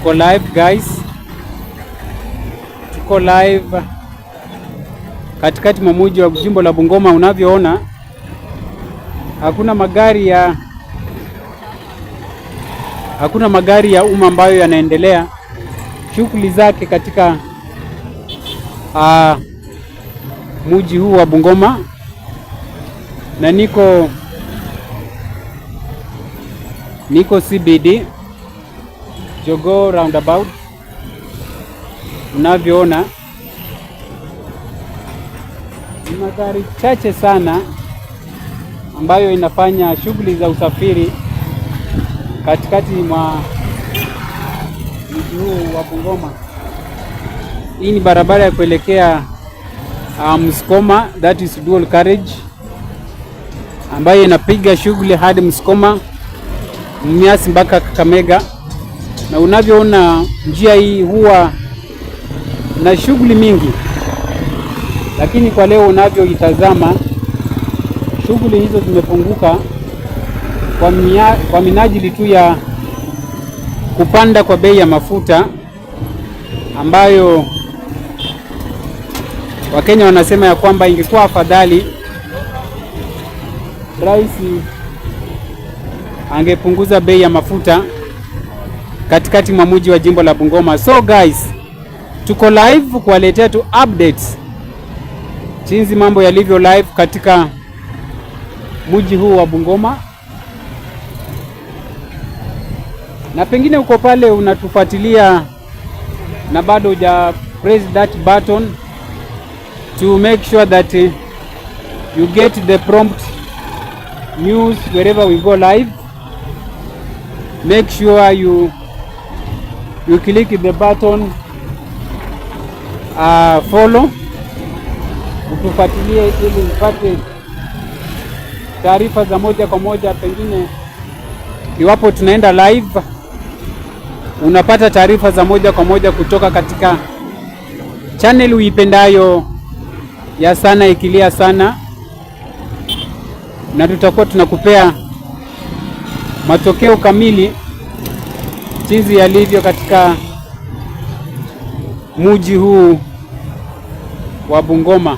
Tuko live guys, tuko live katikati mwa mji wa jimbo la Bungoma. Unavyoona hakuna magari ya umma ambayo yanaendelea shughuli zake katika mji huu wa Bungoma, na niko CBD Jogoo roundabout. Unavyoona ni magari chache sana ambayo inafanya shughuli za usafiri katikati mwa mji huu wa Bungoma. Hii ni barabara ya kuelekea Msukuma, that is dual carriage, ambayo inapiga shughuli hadi Msukuma, Mumias mpaka Kakamega. Na unavyoona njia hii huwa na shughuli mingi, lakini kwa leo unavyoitazama shughuli hizo zimepunguka kwa minajili tu ya kupanda kwa bei ya mafuta, ambayo Wakenya wanasema ya kwamba ingekuwa afadhali rais angepunguza bei ya mafuta katikati mwa mji wa jimbo la Bungoma. So guys, tuko live kuwaletea tu updates jinsi mambo yalivyo live katika mji huu wa Bungoma, na pengine uko pale unatufuatilia na bado huja press that button to make sure that you get the prompt news wherever we go live. Make sure you click the button follow, utufuatilie ili upate taarifa za moja kwa moja. Pengine iwapo tunaenda live, unapata taarifa za moja kwa moja kutoka katika channel uipendayo ya Sana Ikilia Sana, na tutakuwa tunakupea matokeo kamili jinsi yalivyo katika mji huu wa Bungoma.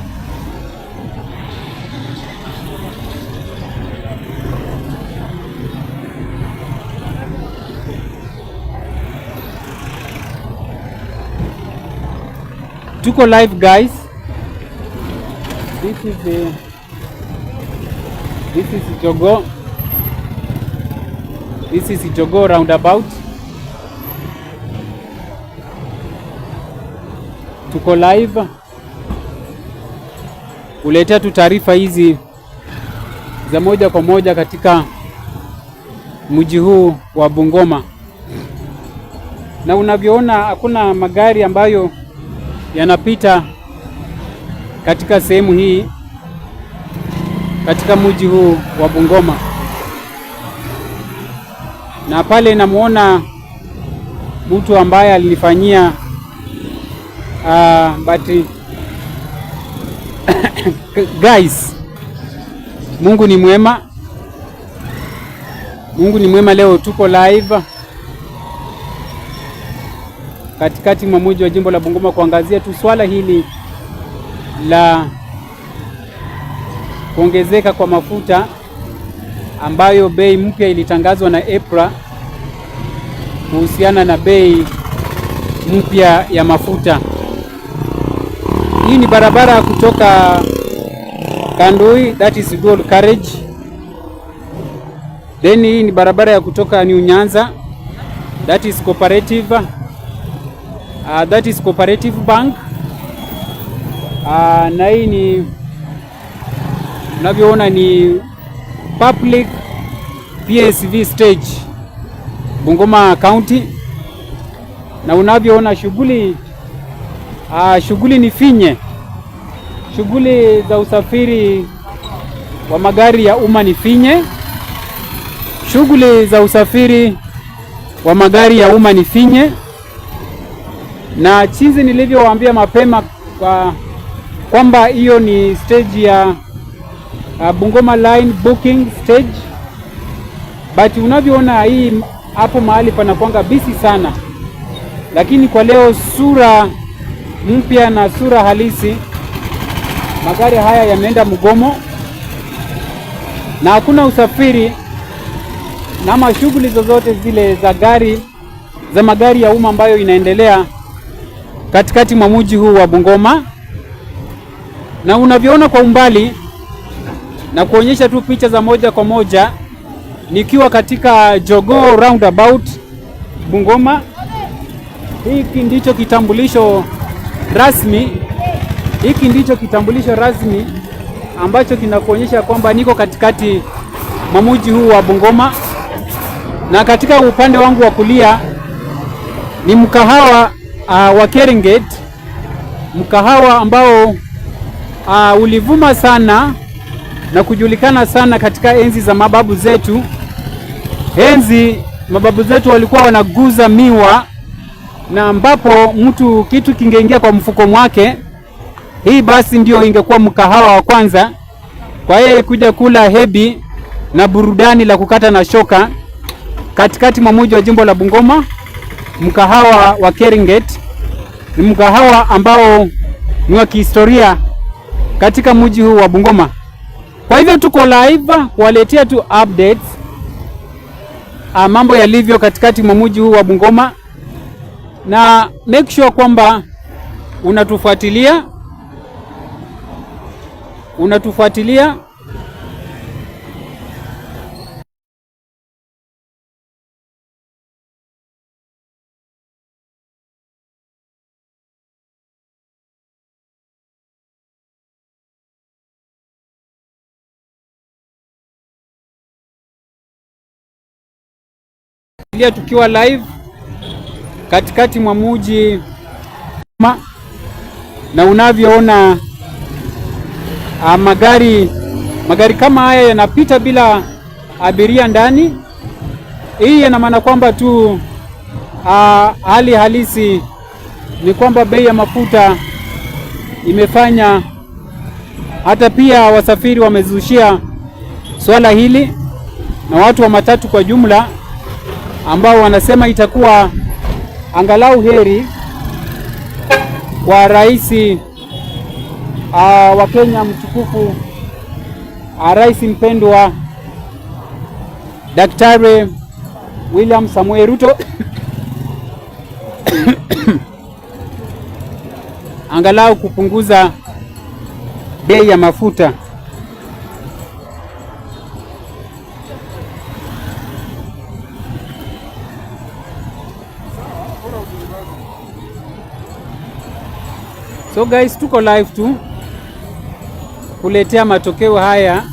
Tuko live guys. This is Jogoo. This is Jogoo roundabout. Tuko live kuletea tu taarifa hizi za moja kwa moja katika mji huu wa Bungoma, na unavyoona hakuna magari ambayo yanapita katika sehemu hii katika mji huu wa Bungoma. Na pale namuona mtu ambaye alinifanyia but guys, Mungu ni mwema. Mungu ni mwema. Leo tuko live katikati mwa mji wa jimbo la Bungoma kuangazia tu swala hili la kuongezeka kwa mafuta, ambayo bei mpya ilitangazwa na EPRA kuhusiana na bei mpya ya mafuta. Hii ni barabara kutoka Kandui, that is dual carriage. Then hii ni barabara ya kutoka New Nyanza, that is cooperative, bank. Na hii ni unavyoona ni public PSV stage Bungoma County. Na unavyoona shughuli ni finye. Shughuli za usafiri wa magari ya umma ni finye. Shughuli za usafiri wa magari ya umma ni finye. Na jinsi nilivyowaambia mapema kwamba hiyo ni stage ya Bungoma line booking stage, but unavyoona hii hapo mahali panakuanga busy sana. lakini kwa leo sura mpya na sura halisi, magari haya yameenda mgomo na hakuna usafiri na shughuli zozote zile za magari ya umma ambayo inaendelea katikati mwa mji huu wa Bungoma. Na unavyoona kwa umbali na kuonyesha tu picha za moja kwa moja, nikiwa katika Jogoo roundabout Bungoma. Hiki ndicho kitambulisho rasmi, ambacho kinakuonyesha kwamba niko katikati mwa mji huu wa Bungoma, na katika upande wangu wa kulia ni mkahawa wa Keringet, mkahawa ambao ulivuma sana na kujulikana sana katika enzi za mababu zetu. Mababu zetu walikuwa wanaguza miwa, na ambapo kitu kingeingia kwa mfuko mwake, hii basi ndio ingekuwa mkahawa wa kwanza kwa yeye kuja kula hebi na burudani la kukata na shoka katikati mwa mji wa jimbo la Bungoma. Mkahawa wa Keringet ni mkahawa ambao ni wa kihistoria katika mji huu wa Bungoma. Kwa hivyo tuko live kuwaletea tu updates mambo yalivyo katikati mwa mji huu wa Bungoma, na make sure kwamba unatufuatilia. Tukiwa live katikati mwa mji, na unavyoona magari kama haya yanapita bila abiria ndani. Hii ina maana kwamba tu hali halisi ni kwamba bei ya mafuta imefanya hata pia wasafiri wamezushia swala hili, na watu wa matatu kwa jumla ambao wanasema itakuwa angalau heri kwa rais wa Kenya mtukufu, rais mpendwa Daktari William Samoei Ruto angalau kupunguza bei ya mafuta. So guys, tuko live tu kuletea matokeo haya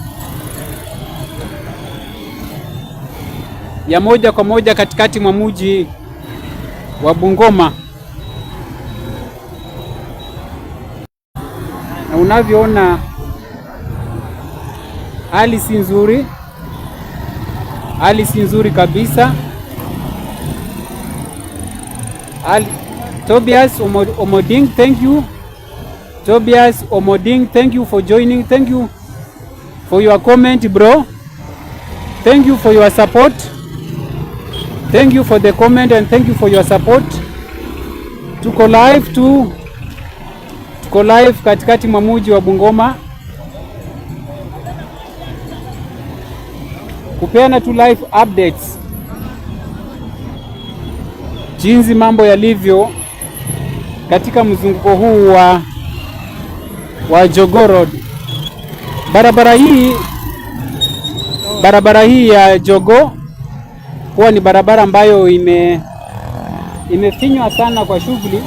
ya moja kwa moja katikati mwa mji wa Bungoma, na unavyoona hali si nzuri kabisa. Tobias Omoding, thank you. Tobias Omoding, thank you for joining. Thank you for your comment, bro. Thank you for your support. Thank you for the comment and thank you for your support. Tuko live katikati mwa mji wa Bungoma kupeana tu live updates jinsi mambo yalivyo katika mzunguko huu wa Jogoo Road. Barabara hii ya Jogoo huwa ni barabara ambayo imefinywa sana kwa shughuli,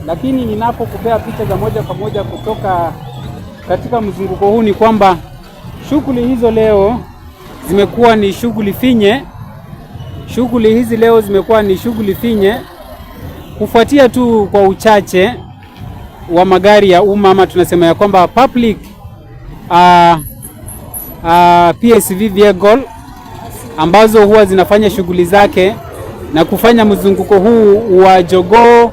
lakini ninapokupea picha za moja kwa moja kutoka katika mzunguko huu ni kwamba shughuli hizo leo zimekuwa ni shughuli finye. Shughuli hizi leo zimekuwa ni shughuli finye kufuatia tu kwa uchache wa magari ya umma, ama tunasema ya kwamba public PSV vehicle ambazo huwa zinafanya shughuli zake na kufanya mzunguko huu wa Jogoo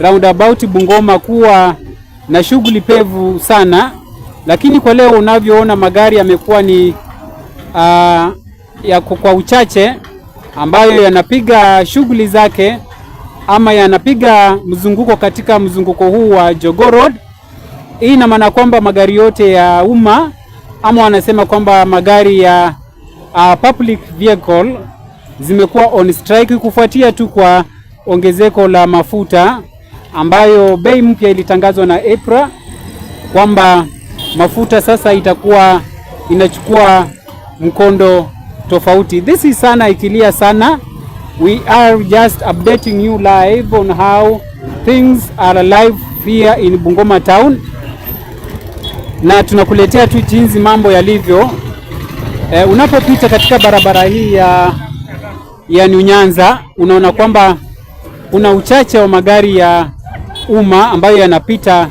roundabout Bungoma kuwa na shughuli pevu sana. Lakini kwa leo unavyoona magari yamekuwa ni kwa uchache ambayo yanapiga shughuli zake ama yanapiga mzunguko katika mzunguko huu wa Jogoo Road. Hii ina maana kwamba magari yote ya umma ama wanasema kwamba magari ya public vehicle zimekuwa on strike kufuatia tu kwa ongezeko la mafuta ambayo bei mpya ilitangazwa na EPRA kwamba mafuta sasa itakuwa inachukua mkondo tofauti. This is Sana Ikilia Sana. We are just updating you live on how things are live here in Bungoma town, na tunakuletea tu jinsi mambo yalivyo. Unapopita katika barabara hii ya New Nyanza unaona kwamba kuna uchache wa magari ya umma ambayo yanapita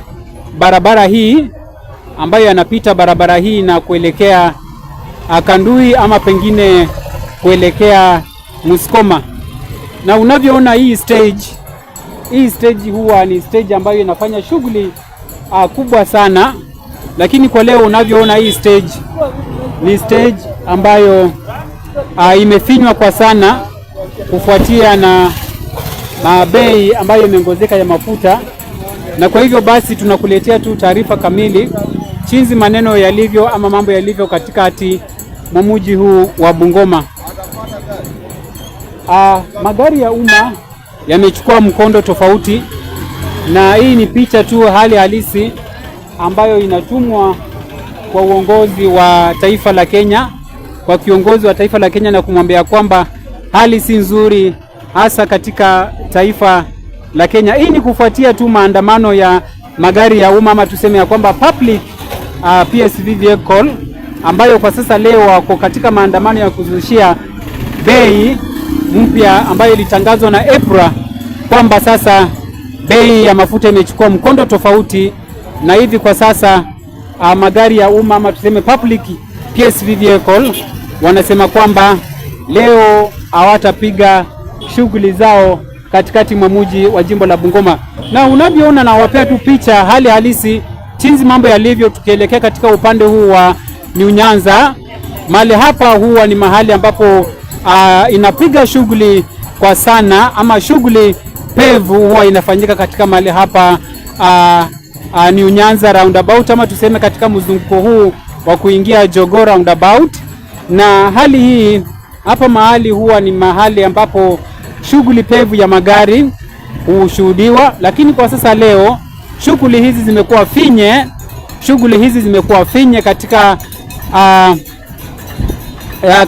barabara hii na kuelekea Kandui ama pengine kuelekea Muskoma. Na unavyoona hii stage huwa ni stage ambayo inafanya shughuli kubwa sana, lakini kwa leo unavyoona hii stage ni stage ambayo imefinywa kwa sana kufuatia na bei ambayo imeongezeka ya mafuta. Na kwa hivyo basi tunakuletea tu taarifa kamili jinsi maneno yalivyo ama mambo yalivyo katikati mwa mji huu wa Bungoma. Magari ya umma yamechukua mkondo tofauti, na hii ni picha tu hali halisi ambayo inatumwa kwa uongozi wa taifa la Kenya, kwa kiongozi wa taifa la Kenya, na kumwambia kwamba hali si nzuri hasa katika taifa la Kenya. Hii ni kufuatia tu maandamano ya magari ya umma ama tuseme ya kwamba public PSV vehicle ambayo kwa sasa leo wako katika maandamano ya kuzushia bei mpya ambayo ilitangazwa na EPRA kwamba sasa bei ya mafuta imechukua mkondo tofauti, na hivi kwa sasa magari ya umma ama tuseme public PSV vehicle wanasema kwamba leo hawatapiga shughuli zao katikati mwa mji wa jimbo la Bungoma. Na unavyoona na wapea tu picha hali halisi jinsi mambo yalivyo, tukielekea katika upande huu wa New Nyanza. Mahali hapa huwa ni mahali ambapo inapiga shughuli kwa sana ama shughuli pevu huwa inafanyika katika mahali hapa New Nyanza roundabout ama tuseme katika mzunguko huu wa kuingia Jogoo roundabout. Na hali hii hapa mahali huwa ni mahali ambapo shughuli pevu ya magari hushuhudiwa, lakini kwa sasa leo shughuli hizi zimekuwa finye katika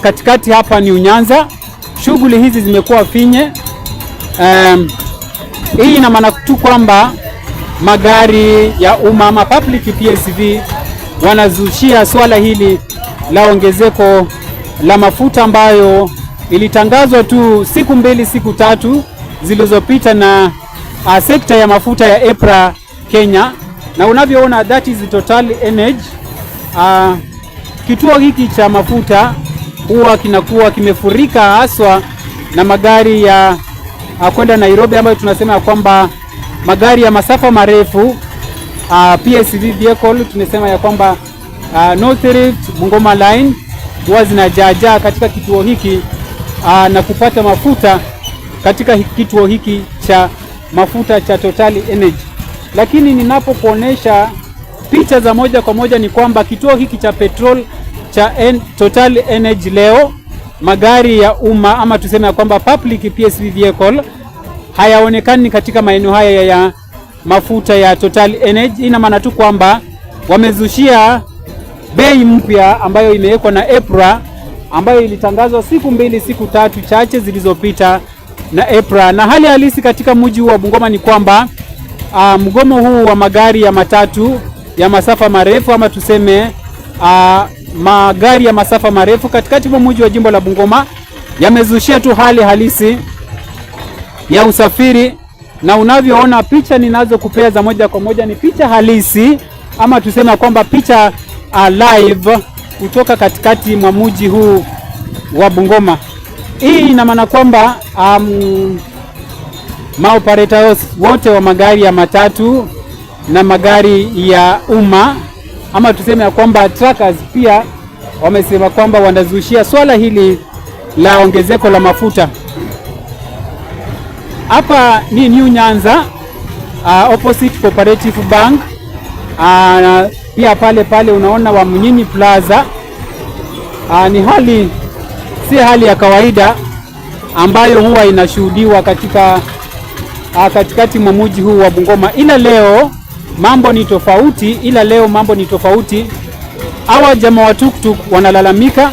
katikati hapa New Nyanza. Shughuli hizi zimekuwa finye. Hii ina maana tu kwamba magari ya umma ama public PSV wanazushia swala hili la ongezeko la mafuta ambayo ilitangazwa tu siku tatu zilizopita na sekta ya mafuta ya EPRA Kenya. Na unavyoona that is Total Energy. Kituo hiki cha mafuta huwa kinakuwa kimefurika haswa na magari ya kwenda Nairobi ambayo tunasema kwamba magari ya masafa marefu PSV vehicle tunasema ya kwamba North Rift Bungoma line huwa zinajaajaa katika kituo hiki na kupata mafuta katika kituo hiki cha mafuta cha Total Energy. Lakini ninapokuonesha picha za moja kwa moja ni kwamba kituo hiki cha petrol cha Total Energy leo magari ya umma ama tuseme ya kwamba public PSV vehicle hayaonekani katika maeneo haya ya mafuta ya Total Energy. Ina maana tu kwamba wamezushia bei mpya ambayo imewekwa na EPRA ambayo ilitangazwa siku tatu chache zilizopita na EPRA. Na hali halisi katika mji wa Bungoma ni kwamba mgomo huu wa magari ya matatu ya masafa marefu ama tuseme magari ya masafa marefu katikati mwa mji wa jimbo la Bungoma yamezushia tu hali halisi ya usafiri. Na unavyoona picha ninazokupea za moja kwa moja ni picha halisi ama tuseme kwamba picha live kutoka katikati mwa mji huu wa Bungoma. Hii ina maana kwamba maoperators wote wa magari ya matatu na magari ya umma ama tuseme kwamba truckers pia wamesema kwamba wanazushia swala hili la ongezeko la mafuta. Hapa ni New Nyanza, opposite Cooperative Bank. Pia pale unaona Wamunyinyi Plaza. Ni si hali ya kawaida ambayo huwa inashuhudiwa katikati mwa mji huu wa Bungoma, ila leo mambo ni tofauti. Hawa jamaa wa tuktuk wanalalamika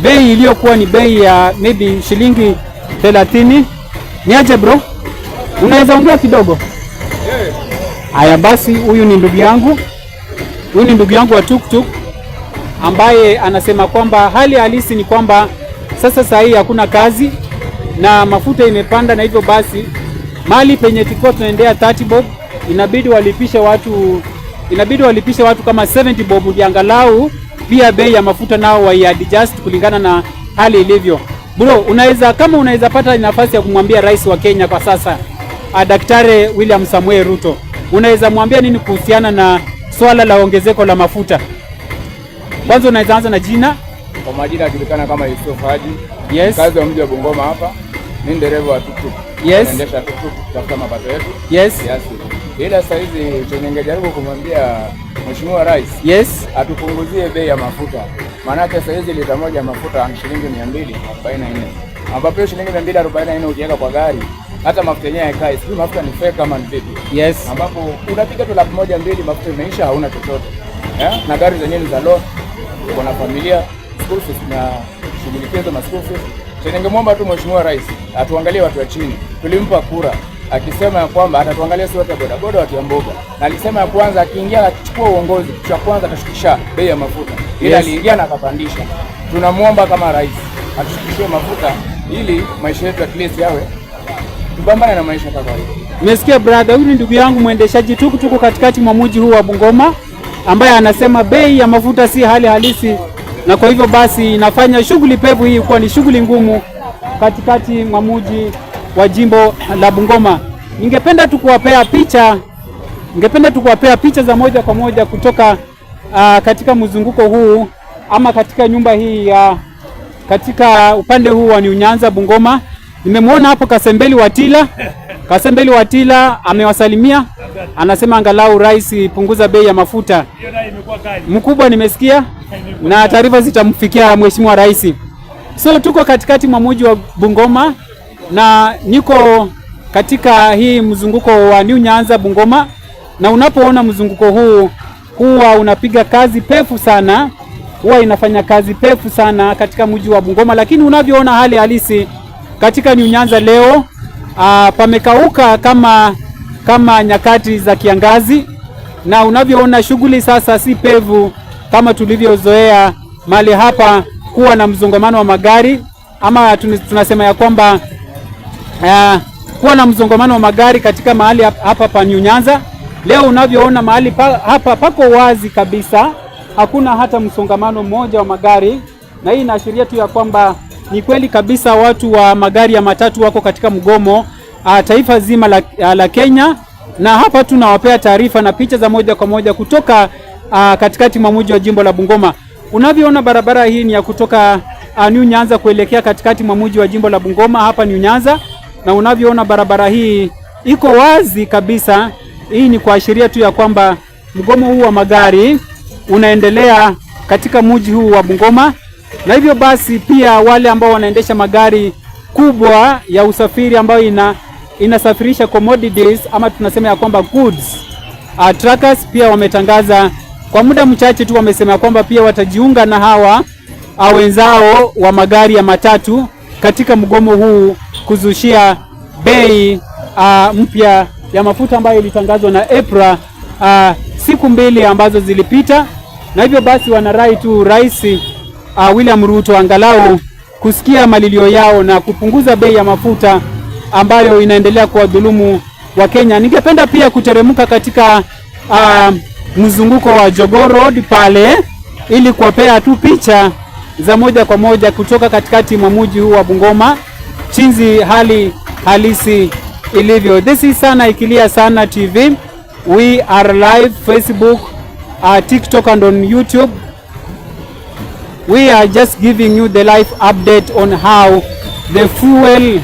bei iliyokuwa ni bei ya maybe shilingi 30. Niaje bro? Unaweza ongea kidogo? Haya basi, huyu ni ndugu yangu wa tuktuk ambaye anasema kwamba hali halisi ni kwamba saa hii hakuna kazi na mafuta imepanda, na hivyo basi mali penye tulikuwa tunaendea 30 bob inabidi walipishe watu kama 70 bob, ndio angalau pia bei ya mafuta nao waiadjust kulingana na hali ilivyo. Bro, kama unaweza pata nafasi ya kumwambia rais wa Kenya kwa sasa, Daktari William Samuel Ruto, unaweza mwambia nini kuhusiana na swala la ongezeko la mafuta? Kwanza unaweza anza na jina. Kwa majina yajulikana kama Yusuf Haji. Yes. Kazi wa mji wa Bungoma hapa. Ni dereva wa tuktuk. Yes. Naendesha tuktuk kutafuta mapato yetu. Yes. Yes. Ila sasa hizi tunengejaribu kumwambia Mheshimiwa Rais, yes, atupunguzie bei ya mafuta. Maana sasa hizi lita moja mafuta ni shilingi 244. Ambapo shilingi 244 ukiweka kwa gari hata mafuta yenyewe haikai. Sio mafuta ni fake kama ni vipi? Yes. Ambapo unapiga tu 1,200 mafuta imeisha, hauna chochote. Na gari zenyewe ni za loan. Uko na familia, school fees na shughulikizo na school fees. Ningemwomba tu Mheshimiwa Rais atuangalie watu wa chini. Tulimpa kura akisema ya kwamba atatuangalia sisi wote bodaboda watu wa mboga. Na alisema ya kwanza akiingia akichukua uongozi, cha kwanza atashukisha bei ya mafuta. Ila aliingia na akapandisha. Tunamwomba kama rais atushukishie mafuta ili maisha yetu at least yawe tupambane na maisha kama hiyo. Umesikia brother, huyu ni ndugu yangu mwendeshaji tukutuku katikati mwa mji huu wa Bungoma, ambaye anasema bei ya mafuta si hali halisi, na kwa hivyo basi inafanya shughuli pevu hii kuwa ni shughuli ngumu katikati mwa mji wa jimbo la Bungoma. Ningependa tu kuwapea picha za moja kwa moja kutoka katika mzunguko huu ama katika nyumba hii katika upande huu wa New Nyanza Bungoma. Nimemwona hapo Kasembeli Watila amewasalimia, anasema angalau rais punguza bei ya mafuta. Mkubwa nimesikia na taarifa zitamfikia Mheshimiwa Rais. So tuko katikati mwa mji wa Bungoma na niko katika hii mzunguko wa New Nyanza Bungoma, na unapoona mzunguko huu huwa unapiga kazi pefu sana, huwa inafanya kazi pefu sana katika mji wa Bungoma, lakini unavyoona hali halisi katika New Nyanza leo pamekauka kama nyakati za kiangazi, na unavyoona shughuli sasa si pevu kama tulivyozoea mali hapa kuwa na msongamano wa magari, ama tunasema ya kwamba kuwa na msongamano wa magari katika mahali hapa pa New Nyanza. Leo unavyoona mahali hapa pako wazi kabisa, hakuna hata msongamano mmoja wa magari, na hii inaashiria tu ya kwamba ni kweli kabisa watu wa magari ya matatu wako katika mgomo taifa zima la Kenya. Na hapa tunawapea taarifa na picha za moja kwa moja kutoka katikati mwa mji wa jimbo la Bungoma. Unavyoona barabara hii ni ya kutoka New Nyanza kuelekea katikati mwa mji wa jimbo la Bungoma hapa New Nyanza, na unavyoona barabara hii iko wazi kabisa. Hii ni kuashiria tu ya kwamba mgomo huu wa magari unaendelea katika mji huu wa Bungoma, na hivyo basi pia wale ambao wanaendesha magari kubwa ya usafiri ambayo inasafirisha commodities ama tunasema ya kwamba goods truckers pia wametangaza kwa muda mchache tu, wamesema kwamba pia watajiunga na hawa wenzao wa magari ya matatu katika mgomo huu kuzushia bei mpya ya mafuta ambayo ilitangazwa na EPRA siku 2 ambazo zilipita. Na hivyo basi wanarai tu Rais William Ruto angalau kusikia malilio yao na kupunguza bei ya mafuta ambayo inaendelea kuwadhulumu wa Kenya. Ningependa pia kuteremka katika mzunguko wa Jogoo Road pale ili kuwapea tu picha za moja kwa moja kutoka katikati mwa mji huu wa Bungoma chinzi hali halisi ilivyo. This is Sana Ikilia Sana TV. We are live Facebook, TikTok and on YouTube. We are just giving you the live update on how the fuel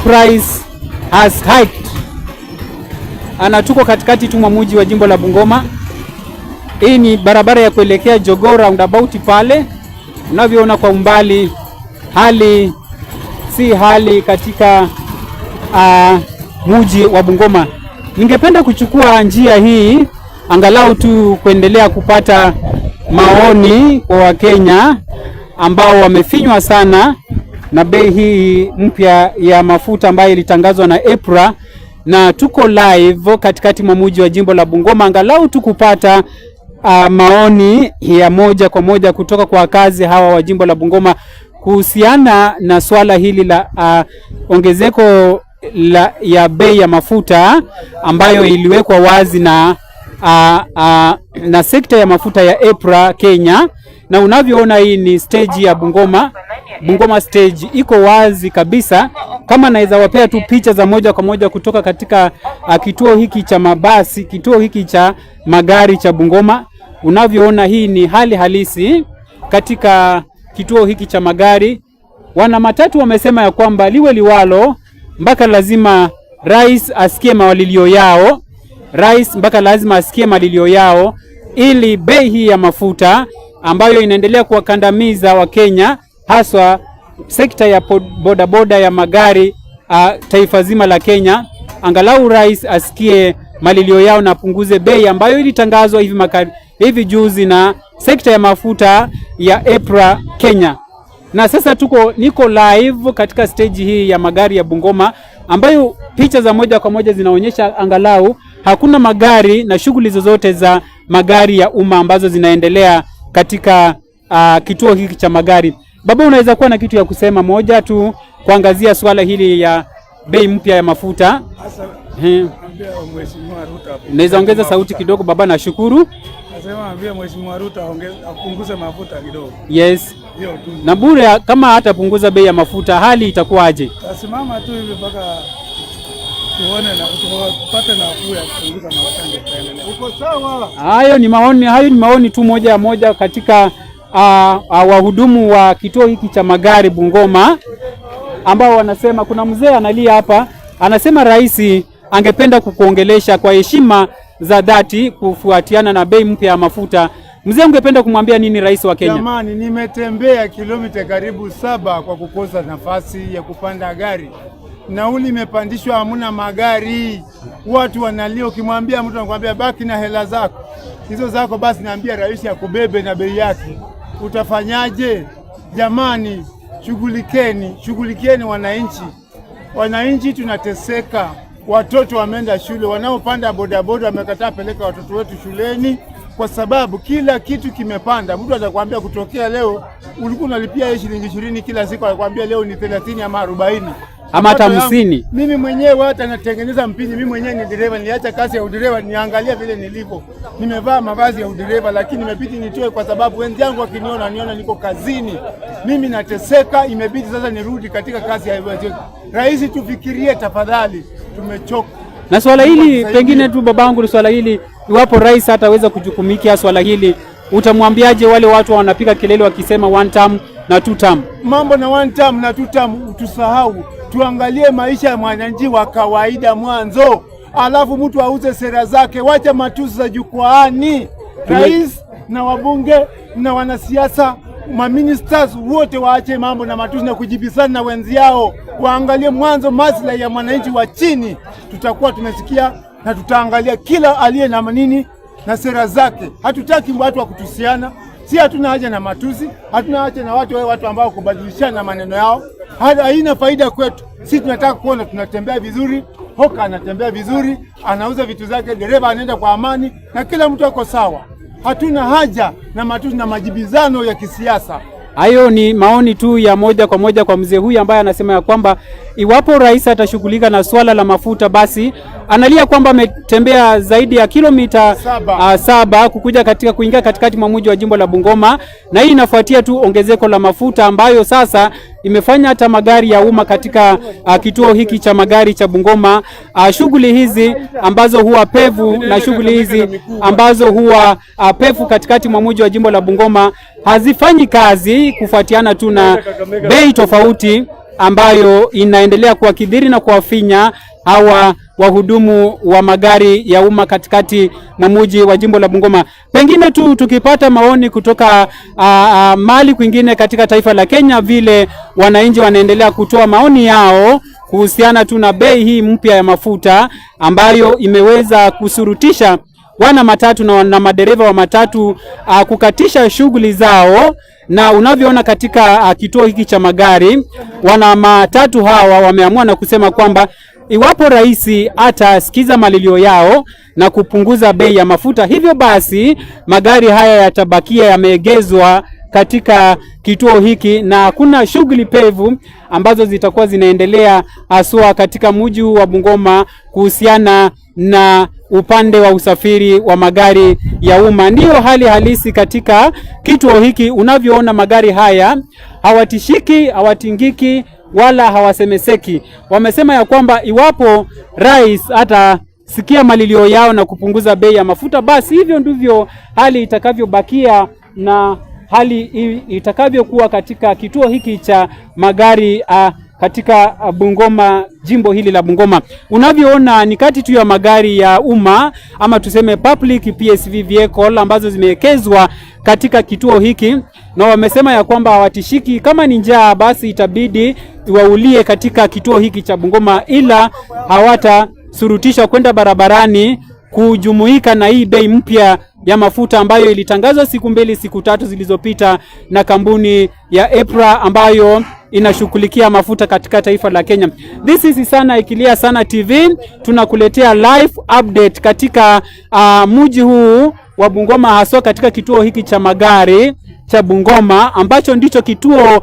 price has hiked. Tuko katikati tu mwa mji wa jimbo la Bungoma. Hii ni barabara ya kuelekea Jogoo roundabout pale. Unavyoona kwa umbali, hali si hali katika mji wa Bungoma. Ningependa kuchukua njia hii angalau tu kuendelea kupata maoni kwa Wakenya ambao wamefinywa sana na bei hii mpya ya mafuta ambayo ilitangazwa na EPRA, na tuko live katikati mwa mji wa jimbo la Bungoma angalau tu kupata maoni ya moja kwa moja kutoka kwa wakazi hawa wa jimbo la Bungoma kuhusiana na swala hili la ongezeko ya bei ya mafuta ambayo iliwekwa wazi na sekta ya mafuta ya EPRA Kenya. Na unavyoona hii ni stage ya Bungoma stage iko wazi kabisa. Kama naweza wapea tu picha za moja kwa moja kutoka katika kituo hiki cha mabasi, kituo hiki cha magari cha Bungoma. Unavyoona hii ni hali halisi katika kituo hiki cha magari. Wana matatu wamesema ya kwamba liwe liwalo mpaka lazima rais asikie malilio yao. Ili bei hii ya mafuta ambayo inaendelea kuwakandamiza Wakenya, haswa sekta ya bodaboda ya magari taifa zima la Kenya, angalau rais asikie malilio yao na apunguze bei ambayo ilitangazwa hivi juzi na sekta ya mafuta ya EPRA Kenya. Na sasa niko live katika stage hii ya magari ya Bungoma ambayo picha za moja kwa moja zinaonyesha angalau hakuna magari na shughuli zozote za magari ya umma ambazo zinaendelea katika kituo hiki cha magari. Baba, unaweza kuwa na kitu ya kusema moja tu kuangazia swala hili ya bei mpya ya mafuta? Unaweza ongeza sauti kidogo baba? Nashukuru. Nasema ambia Mheshimiwa Ruto apunguze mafuta kidogo. Yes. Na bure kama hatapunguza bei ya mafuta hali itakuwaje? Tasimama tu hivi mpaka tuone na tupate nafuu ya kupunguza mafuta. Uko sawa? Hayo ni maoni tu moja katika wahudumu wa kituo hiki cha magari Bungoma ambao wanasema, kuna mzee analia hapa, anasema rais angependa kukuongelesha kwa heshima za dhati kufuatiana na bei mpya ya mafuta. Mzee, ungependa kumwambia nini rais wa Kenya? Jamani, nimetembea kilomita karibu 7 kwa kukosa nafasi ya kupanda gari. Nauli imepandishwa, hamuna magari. Watu wanalia, ukimwambia mtu anakuambia baki na hela zako. Hizo zako basi naambia rais akubebe na bei yake. Utafanyaje? Jamani, shughulikieni wananchi. Wananchi tunateseka. Watoto wameenda shule, wanaopanda bodaboda wamekataa peleka watoto wetu shuleni kwa sababu kila kitu kimepanda. Mtu atakwambia kutokea leo ulikuwa unalipia shilingi 20 kila siku, atakwambia leo ni 30 ama 40 ama hata 50. Mimi mwenyewe hata natengeneza mpini, mimi mwenyewe ni dereva, niliacha kazi ya udereva, niangalia vile nilivyo. Nimevaa mavazi ya udereva lakini imebidi nitoe kwa sababu wenzangu wakiniona niko kazini. Mimi nateseka, imebidi sasa nirudi katika kazi ya udereva. Rais, tufikirie tafadhali, tumechoka. Na swala hili pengine tu babangu, swala hili iwapo rais hataweza kujukumikia swala hili, utamwambiaje wale watu wanapiga kelele wakisema 1 term na 2 term? Mambo na 1 term na 2 term tusahau. Tuangalie maisha ya mwananchi wa kawaida mwanzo, alafu mtu auze sera zake. Wacha matusi za jukwaani. Rais na wabunge na wanasiasa, maministers wote waache mambo na matusi na kujibisana na wenzi yao. Waangalie mwanzo maslahi ya mwananchi wa chini. Tutakuwa tumesikia na tutaangalia kila aliye na nini na sera zake. Hatutaki watu wa kutusiana. Si hatuna haja na matusi, hatuna haja na watu ambao kubadilishana maneno yao. Haina faida kwetu. Sisi tunataka kuona tunatembea vizuri, Hoka anatembea vizuri, anauza vitu zake, dereva anaenda kwa amani na kila mtu ako sawa. Hatuna haja na matusi na majibizano ya kisiasa. Hayo ni maoni tu ya moja kwa moja kwa mzee huyu ambaye anasema ya kwamba iwapo rais atashughulika na swala la mafuta, basi analia kwamba ametembea zaidi ya kilomita 7 kuingia katikati mwa mji wa jimbo la Bungoma, na hii inafuatia tu ongezeko la mafuta ambayo sasa imefanya hata magari ya umma katika kituo hiki cha magari cha Bungoma, shughuli hizi ambazo huwa pevu na shughuli hizi ambazo huwa pevu katikati mwa mji wa jimbo la Bungoma hazifanyi kazi kufuatiana tu na bei tofauti ambayo inaendelea kuwakidhiri na kuwafinya hawa wahudumu wa magari ya umma katikati mwa mji wa jimbo la Bungoma. Pengine tu tukipata maoni kutoka mali kwingine katika taifa la Kenya, vile wananchi wanaendelea kutoa maoni yao kuhusiana tu na bei hii mpya ya mafuta ambayo imeweza kusurutisha wana matatu na madereva wa matatu kukatisha shughuli zao. Na unavyoona katika kituo hiki cha magari, wana matatu hawa wameamua na kusema kwamba iwapo rais atasikiza malilio yao na kupunguza bei ya mafuta, hivyo basi magari haya yatabakia yameegezwa katika kituo hiki na kuna shughuli pevu ambazo zitakuwa zinaendelea haswa katika mji wa Bungoma kuhusiana na upande wa usafiri wa magari ya umma. Ndio hali halisi katika kituo hiki. Unavyoona magari haya hawatishiki, hawatingiki wala hawasemeseki. Wamesema ya kwamba iwapo rais atasikia malilio yao na kupunguza bei ya mafuta, basi hivyo ndivyo hali itakavyobakia na hali itakavyokuwa katika kituo hiki cha magari katika Bungoma, jimbo hili la Bungoma. Unavyoona ni kati tu ya magari ya umma ama tuseme public PSV vehicle ambazo zimewekezwa katika kituo hiki, na wamesema ya kwamba hawatishiki. Kama ni njaa basi itabidi waulie katika kituo hiki cha Bungoma, ila hawatasurutishwa kwenda barabarani kujumuika na hii bei mpya ya mafuta ambayo ilitangazwa siku 3 zilizopita na kampuni ya EPRA ambayo inashughulikia mafuta katika taifa la Kenya. This is Sana Ikilia Sana TV. Tunakuletea live update katika mji huu wa Bungoma, haswa katika kituo hiki cha magari cha Bungoma ambacho ndicho kituo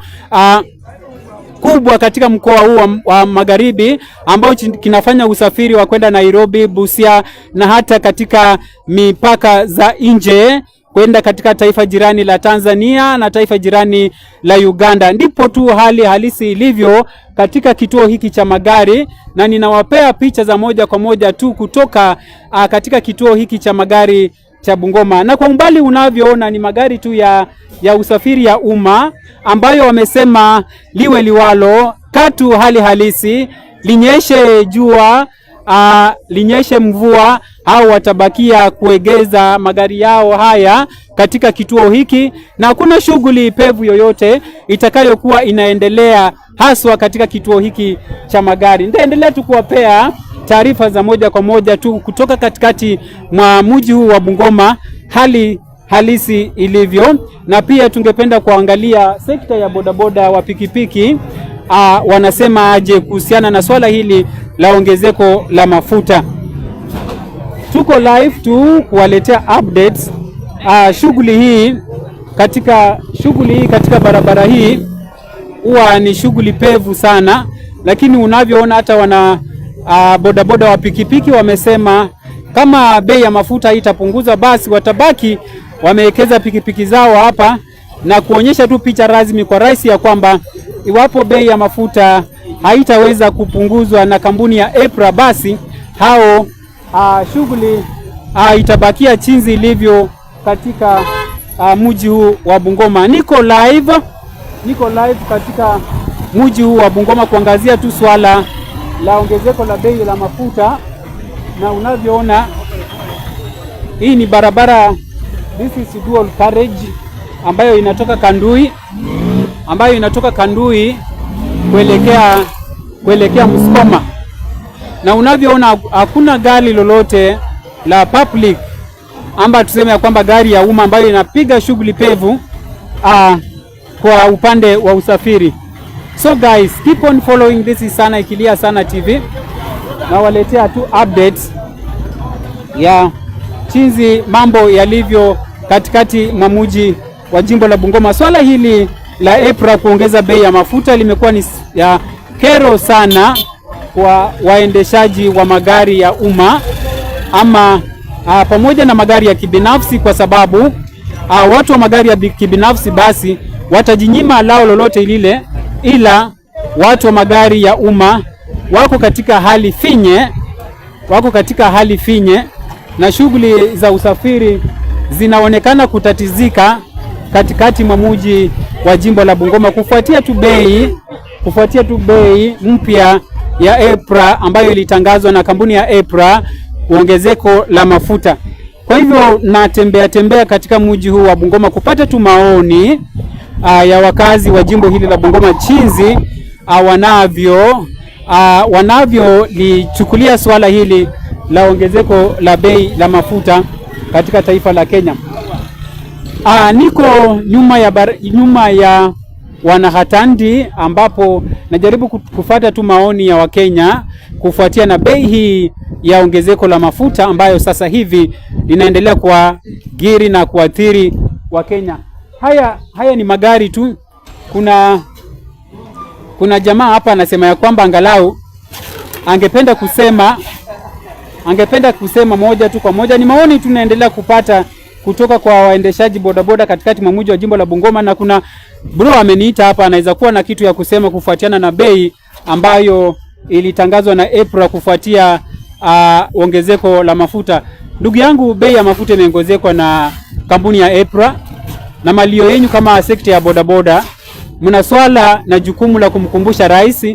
kubwa katika mkoa huu wa Magharibi ambao kinafanya usafiri wa kwenda Nairobi, Busia na hata katika mipaka za nje kwenda katika taifa jirani la Tanzania na taifa jirani la Uganda. Ndipo tu hali halisi ilivyo katika kituo hiki cha magari, na ninawapea picha za moja kwa moja tu kutoka katika kituo hiki cha magari cha Bungoma. Na kwa umbali unavyoona ni magari tu ya usafiri ya umma ambayo wamesema liwe liwalo, katu hali halisi, linyeshe jua, linyeshe mvua, au watabakia kuegeza magari yao haya katika kituo hiki, na hakuna shughuli pevu yoyote itakayokuwa inaendelea haswa katika kituo hiki cha magari. Nitaendelea tu kuwapea taarifa za moja kwa moja tu kutoka katikati mwa mji huu wa Bungoma, hali halisi ilivyo. Na pia tungependa kuangalia sekta ya bodaboda wa pikipiki wanasema aje kuhusiana na swala hili la ongezeko la mafuta. Tuko live tu kuwaletea updates. Shughuli hii katika barabara hii huwa ni shughuli pevu sana, lakini unavyoona hata wana bodaboda wa pikipiki wamesema kama bei ya mafuta itapunguza basi watabaki wamewekeza pikipiki zao hapa na kuonyesha tu picha rasmi kwa rais ya kwamba iwapo bei ya mafuta haitaweza kupunguzwa na kampuni ya EPRA, basi hao shughuli itabakia chinzi ilivyo katika mji huu wa Bungoma. Niko live katika mji huu wa Bungoma kuangazia tu swala la ongezeko la bei la mafuta. Na unavyoona hii ni barabara, this is dual carriage ambayo inatoka Kandui kuelekea Muskoma. Na unavyoona hakuna gari lolote la public amba tuseme ya kwamba gari ya umma ambayo inapiga shughuli pevu kwa upande wa usafiri. So guys, keep on following. This is Sana Ikilia Sana TV. Na waletea tu updates ya chinzi mambo yalivyo katikati mwa mji wa jimbo la Bungoma. Swala hili la EPRA kuongeza bei ya mafuta limekuwa ni ya kero sana kwa waendeshaji wa magari ya umma ama pamoja na magari ya kibinafsi, kwa sababu watu wa magari ya kibinafsi basi watajinyima lao lolote lile, ila watu wa magari ya umma wako katika hali finye na shughuli za usafiri zinaonekana kutatizika katikati mwa mji wa jimbo la Bungoma kufuatia tu bei kufuatia tu bei mpya ya EPRA ambayo ilitangazwa na kampuni ya EPRA, ongezeko la mafuta. Kwa hivyo natembea katika mji huu wa Bungoma kupata tu maoni ya wakazi wa jimbo hili la Bungoma chinzi wanavyo lichukulia swala hili la ongezeko la bei la mafuta katika taifa la Kenya. Niko nyuma ya wanahatandi ambapo najaribu kufuata tu maoni ya Wakenya kufuatia na bei hii ya ongezeko la mafuta ambayo sasa hivi linaendelea kuagiri na kuathiri Wakenya. Haya ni magari tu. Kuna jamaa hapa anasema ya kwamba angalau angependa kusema moja tu kwa moja. Ni maoni tunaendelea kupata kutoka kwa waendeshaji bodaboda katikati mwa mji wa jimbo la Bungoma, na kuna bro ameniita hapa, anaweza kuwa na kitu ya kusema kufuatiana na bei ambayo ilitangazwa na EPRA kufuatia ongezeko la mafuta. Ndugu yangu, bei ya mafuta imeongezekwa na kampuni ya EPRA, na malio yenu kama sekta ya bodaboda mna swala na jukumu la kumkumbusha rais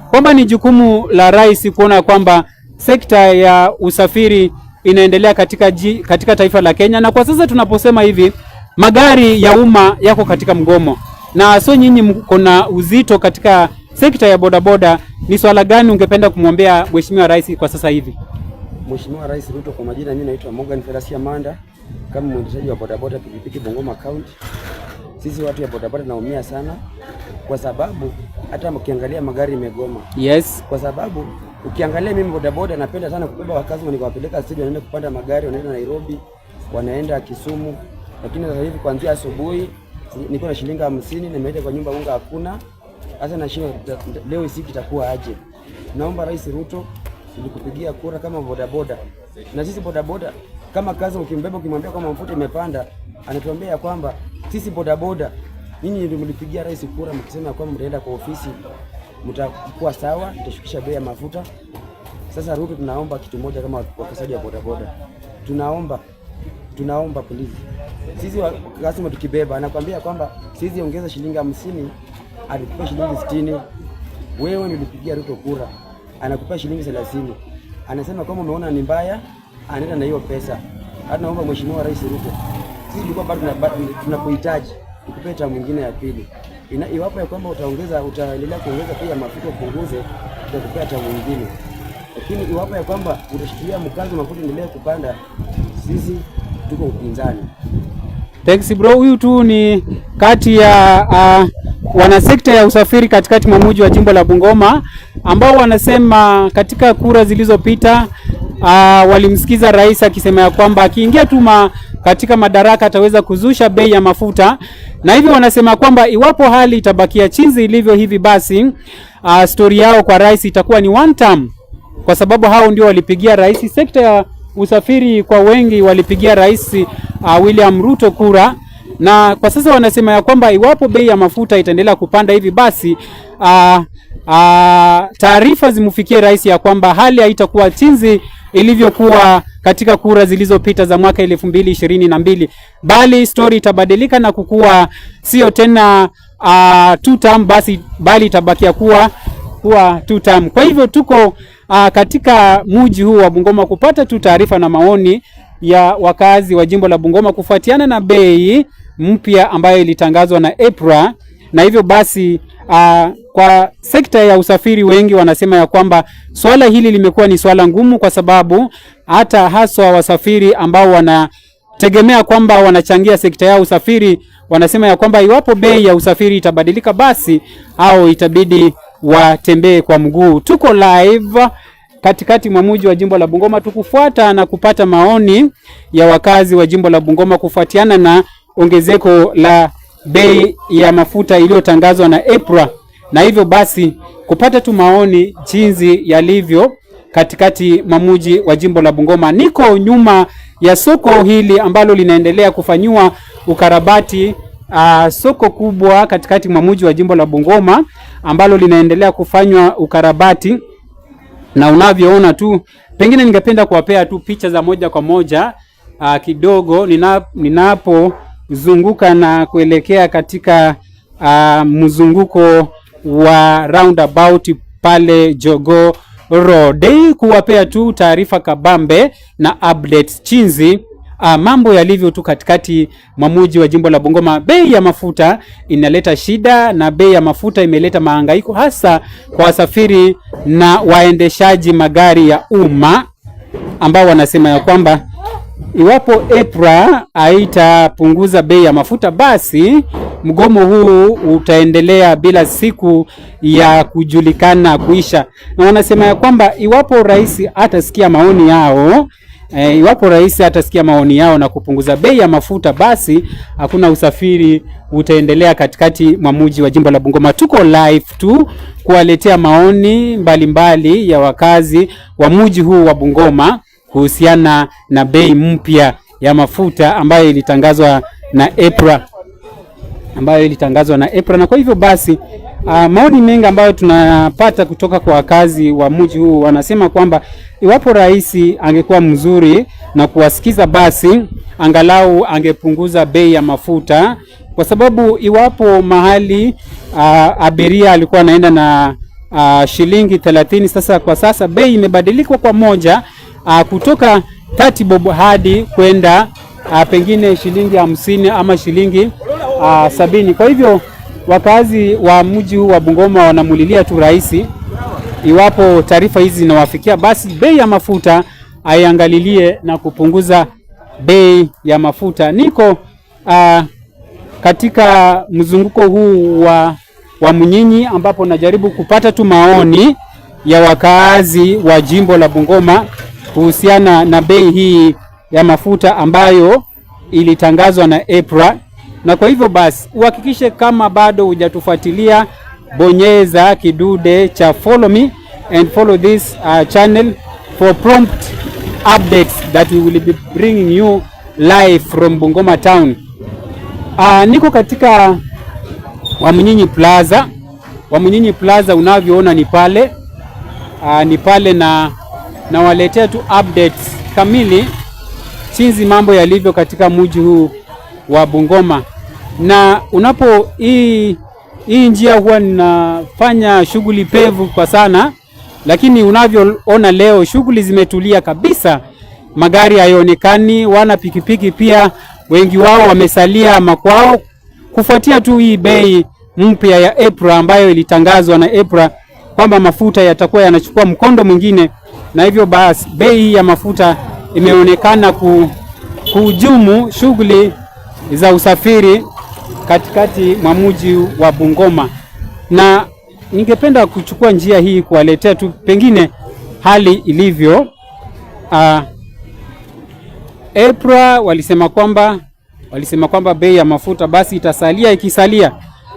kwamba ni jukumu la rais kuona kwamba sekta ya usafiri inaendelea katika taifa la Kenya. Na kwa sasa tunaposema hivi, magari ya umma yako katika mgomo, na sio nyinyi mko na uzito katika sekta ya bodaboda. Ni swala gani ungependa kumwombea Mheshimiwa Rais kwa sasa hivi? Mheshimiwa Rais Ruto, kwa majina mimi naitwa Morgan Felasia Manda, kama mwendeshaji wa bodaboda pikipiki Bungoma County. Sisi watu ya bodaboda naumia sana kwa sababu hata mkiangalia magari imegoma. Yes. Kwa sababu ukiangalia mimi bodaboda napenda sana kubeba wakazi nikawapeleka studio, wanaenda kupanda magari, wanaenda Nairobi, wanaenda Kisumu. Lakini sasa hivi kuanzia asubuhi niko na shilingi 50 na nimeenda kwa nyumba unga hakuna. Sasa nashinda leo siku itakuwa aje? Naomba Rais Ruto nikupigia kura kama bodaboda. Na sisi bodaboda kama kazi ukimbeba ukimwambia kama mafuta imepanda, anatuambia kwamba sisi bodaboda nyinyi ndio mlipigia rais kura mkisema kwamba mtaenda kwa ofisi mtakuwa sawa, mtashukisha bei ya mafuta. Sasa Ruto, tunaomba kitu moja kama wakasaji wa bodaboda. Tunaomba polisi. Sisi lazima tukibeba, anakuambia kwamba sisi ongeza shilingi 50, alikupa shilingi 60. Wewe ulipigia Ruto kura, anakupa shilingi 30. Anasema kama umeona ni mbaya, anaenda na hiyo pesa. Hata naomba Mheshimiwa Rais Ruto, sisi tulikuwa bado tunakuhitaji ukupe tamu nyingine ya pili. Iwapo ya kwamba utaendelea kuongeza pia mafuta upunguze, tutakupea tamu nyingine. Lakini iwapo ya kwamba utashikilia mkazo mafuta endelee kupanda, sisi tuko upinzani. Thanks bro. Huyu tu ni kati ya wana sekta ya usafiri katikati mwa mji wa jimbo la Bungoma ambao wanasema katika kura zilizopita walimsikiza rais akisema ya kwamba akiingia tu katika madaraka ataweza kuzusha bei ya mafuta, na hivyo wanasema kwamba iwapo hali itabakia chinzi ilivyo hivi, basi story yao kwa rais itakuwa ni one term, kwa sababu hao ndio walipigia rais. Sekta ya usafiri kwa wengi walipigia rais William Ruto kura, na kwa sasa wanasema ya kwamba iwapo bei ya mafuta itaendelea kupanda hivi, basi taarifa zimufikie rais ya kwamba hali haitakuwa chinzi ilivyokuwa katika kura zilizopita za mwaka 2022, bali story itabadilika na kukua sio tena two term bali itabakia kuwa two term. Kwa hivyo tuko katika mji huu wa Bungoma kupata tu taarifa na maoni ya wakazi wa jimbo la Bungoma kufuatiana na bei mpya ambayo ilitangazwa na EPRA. Na hivyo basi kwa sekta ya usafiri wengi wanasema ya kwamba swala hili limekuwa ni swala ngumu, kwa sababu hata haswa wasafiri ambao wanategemea kwamba wanachangia sekta ya usafiri wanasema ya kwamba iwapo bei ya usafiri itabadilika, basi au itabidi watembee kwa mguu. Tuko live katikati mwa mji wa jimbo la Bungoma tukufuata na kupata maoni ya wakazi wa jimbo la Bungoma kufuatiana na ongezeko la bei ya mafuta iliyotangazwa na EPRA, na hivyo basi kupata tu maoni jinsi yalivyo katikati mwa mji wa jimbo la Bungoma. Niko nyuma ya soko hili ambalo linaendelea kufanywa ukarabati, soko kubwa katikati mwa mji wa jimbo la Bungoma ambalo linaendelea kufanywa ukarabati, na unavyoona tu, pengine ningependa kuwapea tu picha za moja kwa moja kidogo ninapozunguka na kuelekea katika mzunguko wa roundabout pale Jogoo Road, kuwapea tu taarifa kabambe na updates chinzi mambo yalivyo tu katikati mwa mji wa jimbo la Bungoma. Bei ya mafuta inaleta shida, na bei ya mafuta imeleta mahangaiko hasa kwa wasafiri na waendeshaji magari ya umma, ambao wanasema ya kwamba iwapo EPRA haitapunguza bei ya mafuta, basi mgomo huu utaendelea bila siku ya kujulikana kuisha. Na wanasema ya kwamba iwapo rais atasikia maoni yao, na kupunguza bei ya mafuta, basi hakuna usafiri utaendelea katikati mwa mji wa jimbo la Bungoma. Tuko live tu kuwaletea maoni mbalimbali ya wakazi wa mji huu wa Bungoma kuhusiana na bei mpya ya mafuta ambayo ilitangazwa na EPRA. Na kwa hivyo basi maoni mengi ambayo tunapata kutoka kwa wakazi wa mji huu, wanasema kwamba iwapo rais angekuwa mzuri na kuwasikiza, basi angalau angepunguza bei ya mafuta, kwa sababu iwapo mahali abiria alikuwa anaenda na shilingi 30, sasa kwa sasa bei imebadilika kwa moja kutoka 30 bob hadi kwenda pengine shilingi 50 ama shilingi 70. Kwa hivyo wakazi wa mji huu wa Bungoma wanamulilia tu rais, iwapo taarifa hizi zinawafikia, basi bei ya mafuta aiangalilie na kupunguza bei ya mafuta. Niko katika mzunguko huu wa Munyinyi, ambapo najaribu kupata tu maoni ya wakazi wa jimbo la Bungoma kuhusiana na bei hii ya mafuta ambayo ilitangazwa na EPRA. Na kwa hivyo basi uhakikishe kama bado hujatufuatilia, bonyeza kidude cha follow me and follow this channel for prompt updates that we will be bringing you live from Bungoma town. Niko katika Wamunyinyi Plaza, unavyoona ni pale na waletea tu updates kamili chinzi mambo yalivyo katika mji huu wa Bungoma. Na unapo hii njia huwa ninafanya shughuli pevu kwa sana, lakini unavyoona leo shughuli zimetulia kabisa, magari hayaonekani, wana pikipiki pia wengi wao wamesalia makwao, kufuatia tu hii bei mpya ya EPRA ambayo ilitangazwa na EPRA kwamba mafuta yatakuwa yanachukua mkondo mwingine, na hivyo basi bei ya mafuta imeonekana kuhujumu shughuli za usafiri katikati mwa mji wa Bungoma. Na ningependa kuchukua njia hii kuwaletea tu pengine hali ilivyo. EPRA walisema kwamba bei ya mafuta basi ikisalia,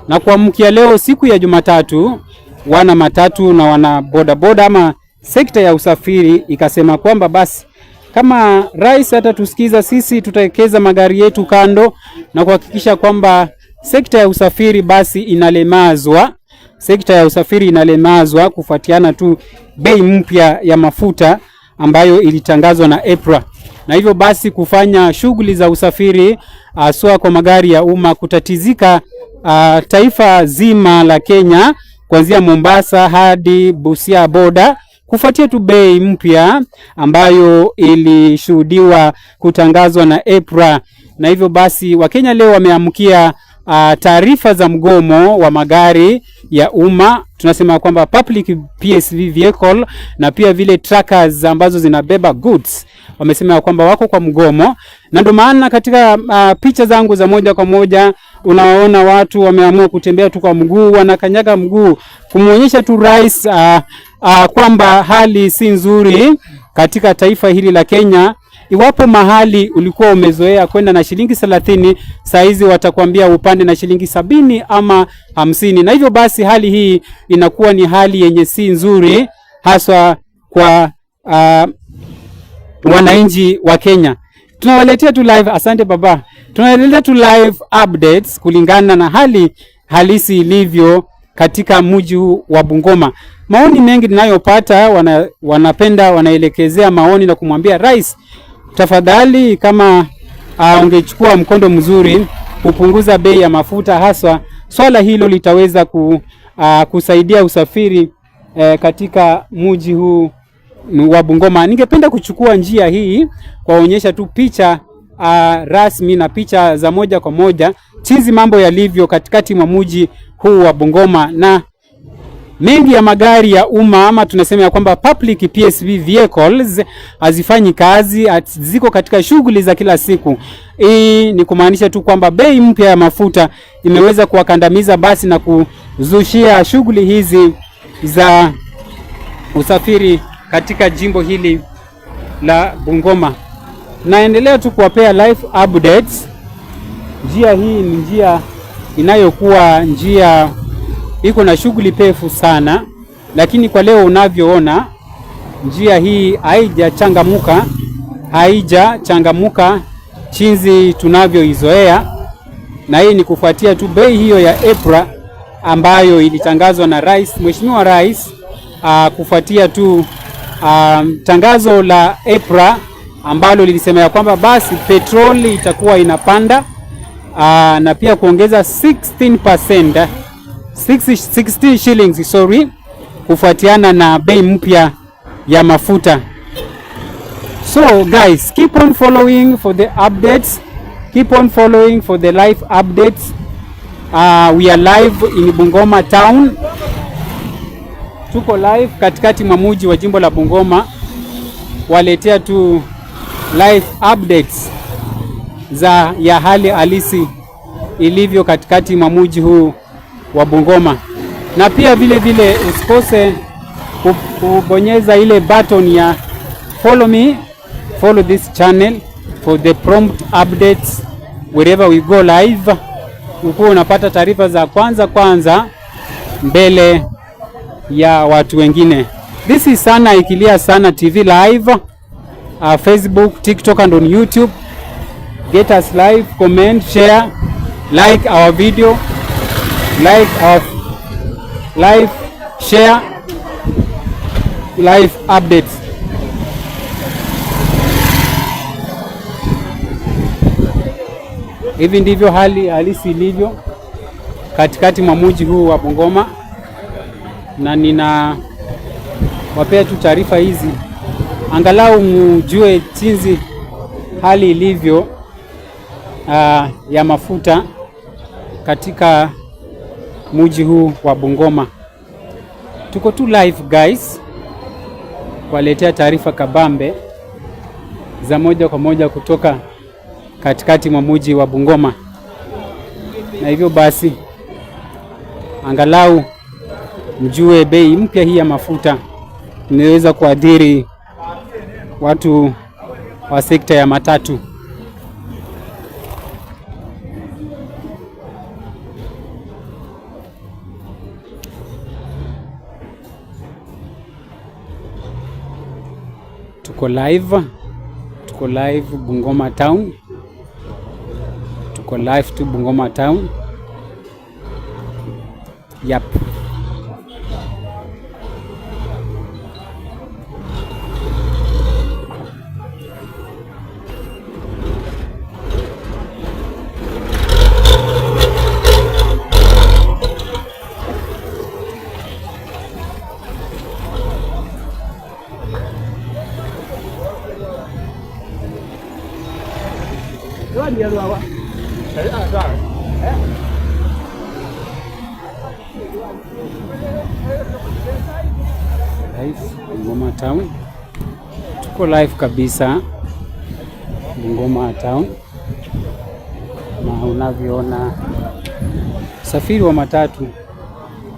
na kuamkia leo siku ya Jumatatu, wana matatu na wana bodaboda ama sekta ya usafiri ikasema kwamba basi kama rais hatatusikiza, sisi tutawekeza magari yetu kando na kuhakikisha kwamba sekta ya usafiri basi inalemazwa kufuatiana tu bei mpya ya mafuta ambayo ilitangazwa na EPRA. Na hivyo basi kufanya shughuli za usafiri aswa kwa magari ya umma kutatizika taifa zima la Kenya, kuanzia Mombasa hadi Busia boda, kufuatia tu bei mpya ambayo ilishuhudiwa kutangazwa na EPRA. Na hivyo basi Wakenya leo wameamkia taarifa za mgomo wa magari ya umma. Tunasema kwamba public PSV vehicle na pia vile truckers ambazo zinabeba goods wamesema kwamba wako kwa mgomo, na ndio maana katika picha zangu za moja kwa moja unaona watu wameamua kutembea tu kwa mguu, wanakanyaga mguu kumuonyesha tu rais kwamba hali si nzuri katika taifa hili la Kenya. Iwapo mahali ulikuwa umezoea kwenda na shilingi 30, saizi watakwambia upande na shilingi 70 ama 50. Na hivyo basi hali hii inakuwa ni hali yenye si nzuri haswa kwa wananchi wa Kenya. Tunawaletea tu live, asante baba. Tunawaletea tu live updates kulingana na hali halisi ilivyo katika mji wa Bungoma. Maoni mengi ninayopata wanaelekezea maoni na kumwambia rais, tafadhali kama ungechukua mkondo mzuri kupunguza bei ya mafuta, haswa swala hilo litaweza kusaidia usafiri katika mji huu wa Bungoma. Ningependa kuchukua njia hii kuonyesha tu picha rasmi na picha za moja kwa moja jinsi mambo yalivyo katikati mwa mji huu wa Bungoma, na mengi ya magari ya umma ama tunasema ya kwamba public PSV vehicles hazifanyi kazi, ziko katika shughuli za kila siku. Hii ni kumaanisha tu kwamba bei mpya ya mafuta imeweza kuwakandamiza basi na kuzushia shughuli hizi za usafiri katika jimbo hili la Bungoma. Naendelea tu kuwapea live updates. Njia hii ni njia inayokuwa njia iko na shughuli pefu sana, lakini kwa leo unavyoona njia hii haijachangamuka chinzi tunavyoizoea, na hii ni kufuatia tu bei hiyo ya EPRA ambayo ilitangazwa na Rais, Mheshimiwa Rais, kufuatia tu tangazo la EPRA ambalo lilisema ya kwamba basi petroli itakuwa inapanda na pia kuongeza 16% 60 shillings kufuatiana na bei mpya ya mafuta. So guys, keep on following for the updates, keep on following for the live updates. We are live in Bungoma town. Tuko live katikati mwa mji wa jimbo la Bungoma, waletea tu live updates ya hali halisi ilivyo katikati mwa mji huu wa Bungoma. Na pia vile vile usikose kubonyeza ile button ya follow this channel for the prompt updates wherever we go live. Uko unapata taarifa za kwanza mbele ya watu wengine. This is Sana Ikilia Sana TV live, Facebook, TikTok and on YouTube. Get us live, comment, share, like our video, like our live, share live updates. Hivi ndivyo hali halisi ilivyo katikati mwa mji huu wa Bungoma, na nina wapea tu taarifa hizi angalau mjue jinsi hali ilivyo ya mafuta katika mji huu wa Bungoma. Tuko tu live guys, kuwaletea taarifa kabambe za moja kwa moja kutoka katikati mwa mji wa Bungoma, na hivyo basi angalau mjue bei mpya hii ya mafuta inaweza kuadhiri watu wa sekta ya matatu. Tuko live Bungoma town. Tuko live to Bungoma town. Yep. Live Bungoma town. Tuko live kabisa Bungoma town, na unavyoona usafiri wa matatu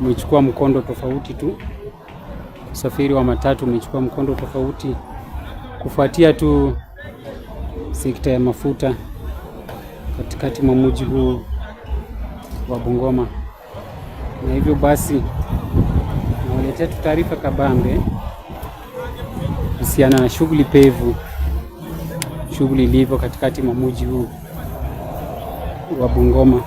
umechukua mkondo tofauti tu. Usafiri wa matatu umechukua mkondo tofauti kufuatia tu sekta ya mafuta katikati mwa mji huu wa Bungoma, na hivyo basi nawaletea tu taarifa kabambe kuhusiana na shughuli pevu, shughuli ilivyo katikati mwa mji huu wa Bungoma.